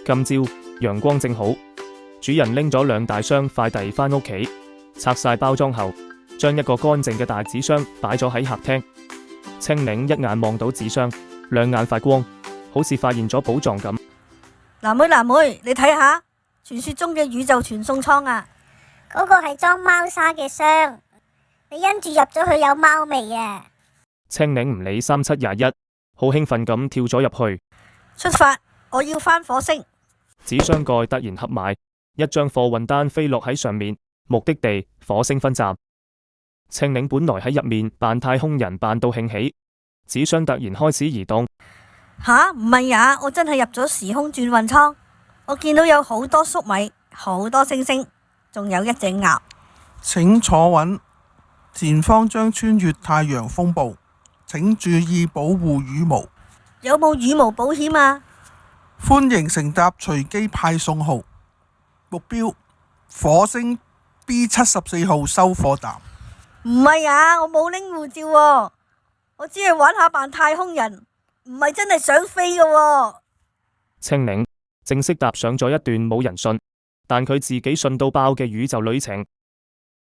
今朝陽光正好，主人拎咗2大箱快遞返屋企，拆晒包裝後，將一個乾淨嘅大紙箱擺咗喺客廳。青檸一眼望到紙箱，兩眼發光，好似發現咗寶藏咁。藍妹，你睇下，傳說中嘅宇宙傳送艙啊！嗰個係裝貓砂嘅箱，你因住入咗去有貓味啊！青檸唔理3721，好興奮咁跳咗入去。出發，我要返火星。紙箱蓋突然合埋，一張貨運單飛落喺上面，目的地火星分站。青檸本來喺入面扮太空人，扮到興起，紙箱突然開始移動。吓，唔係呀，我真係入咗時空轉運艙。我見到有好多粟米，好多星星，仲有一隻鴨。請坐穩，前方將穿越太陽風暴，請注意保護羽毛。有冇羽毛保險啊？歡迎乘搭隨機派送號，目標火星 B74號收貨站。唔係呀，我冇拎護照喎，我只係玩下扮太空人，唔係真係想飛㗎喎。青檸正式踏上咗一段冇人信，但佢自己信到爆嘅宇宙旅程。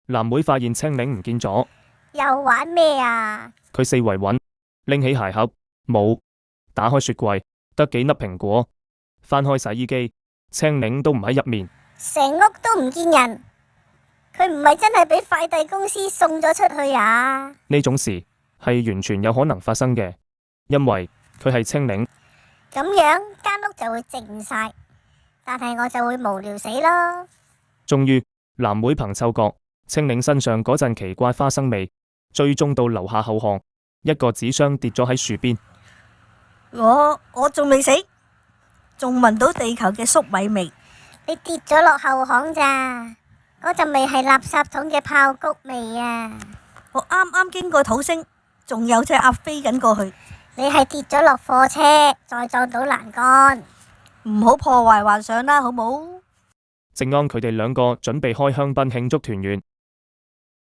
藍妹發現青檸唔見咗，又玩咩啊？佢四圍揾，拎起鞋盒冇，打開雪櫃得幾粒蘋果，翻開洗衣機，青檸都唔喺入面，成屋都唔見人，佢唔係真係俾快遞公司送咗出去啊？呢種事係完全有可能發生嘅，因為佢係青檸。咁樣間屋就會靜晒，但係我就會無聊死咯。終於，藍妹憑嗅覺青檸身上嗰陣奇怪花生味，追蹤到樓下後巷，一個紙箱跌咗喺樹邊。我仲未死，仲聞到地球嘅粟米味。你跌咗落後巷咋？嗰陣味係垃圾桶嘅爆谷味啊！我啱啱經過土星，仲有隻鴨飛緊過去。你係跌咗落貨車，再撞到欄杆。唔好破壞幻想啦，好冇？正當佢哋兩個準備開香檳慶祝團圓，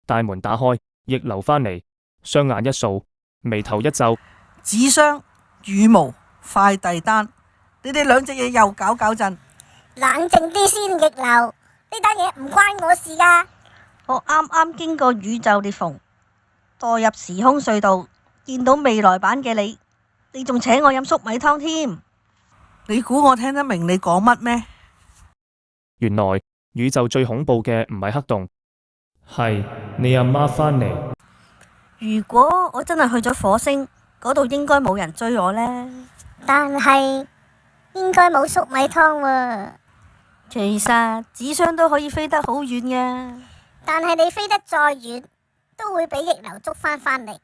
大門打開，逆流返嚟，雙眼一掃，眉頭一皺。紙箱、羽毛、快遞單，你哋兩隻嘢又搞震。冷靜啲先，逆流，呢單嘢唔關我事噶。我啱啱經過宇宙裂縫，墮入時空隧道，見到未來版嘅你，你仲請我飲粟米湯添。你估我聽得明你講乜咩？原來宇宙最恐怖嘅唔係黑洞，係你阿媽返嚟。如果我真係去咗火星，嗰度應該冇人追我呢。但係應該冇粟米湯喎。其實紙箱都可以飛得好遠嘅。但係你飛得再遠，都會俾逆流捉返嚟。